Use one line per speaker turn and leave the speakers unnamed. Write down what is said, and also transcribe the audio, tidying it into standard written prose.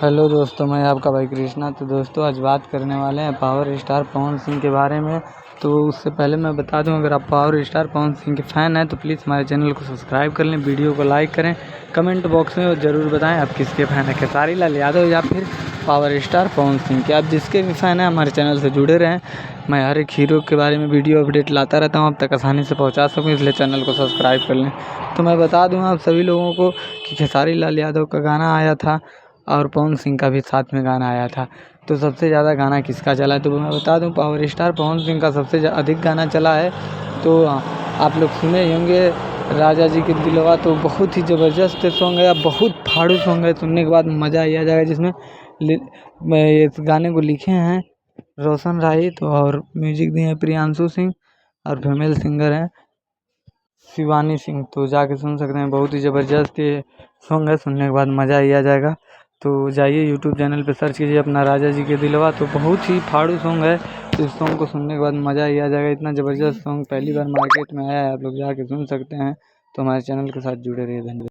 Hello दोस्तों, मैं आपका भाई कृष्णा। तो दोस्तों आज बात करने वाले हैं पावर स्टार पवन सिंह के बारे में। तो उससे पहले मैं बता दूं, अगर आप पावर स्टार पवन सिंह के फ़ैन हैं तो प्लीज़ हमारे चैनल को सब्सक्राइब कर लें, वीडियो को लाइक करें, कमेंट बॉक्स में ज़रूर बताएं आप किसके फ़ैन हैं, खेसारी लाल यादव या फिर पावर स्टार पवन सिंह के। आप जिसके भी फ़ैन हैं हमारे चैनल से जुड़े रहें। मैं हर एक हीरो के बारे में वीडियो अपडेट लाता रहता हूँ, आप तक आसानी से पहुँचा सकूँ, इसलिए चैनल को सब्सक्राइब कर लें। तो मैं बता दूँ आप सभी लोगों को कि खेसारी लाल यादव का गाना आया था और पवन सिंह का भी साथ में गाना आया था। तो सबसे ज़्यादा गाना किसका चला है? तो मैं बता दूं पावर स्टार पवन सिंह का सबसे अधिक गाना चला है। तो आप लोग सुने ही होंगे राजा जी के दिलवा। तो बहुत ही ज़बरदस्त सॉन्ग है, बहुत फाड़ू सॉन्ग है, सुनने के बाद मज़ा ही आ जाएगा। जिसमें इस गाने को लिखे हैं रोशन राहित और म्यूजिक दिए हैं प्रियांशु सिंह और फीमेल सिंगर हैं शिवानी सिंह। तो जाके सुन सकते हैं, बहुत ही ज़बरदस्त ये सॉन्ग है, सुनने के बाद मज़ा ही आ जाएगा। तो जाइए यूट्यूब चैनल पे सर्च कीजिए अपना राजा जी के दिलवा। तो बहुत ही फाड़ू सॉन्ग है, तो इस सॉन्ग को सुनने के बाद मज़ा ही आ जाएगा। इतना ज़बरदस्त सॉन्ग पहली बार मार्केट में आया है, आप लोग जाके सुन सकते हैं। तो हमारे चैनल के साथ जुड़े रहिए। धन्यवाद।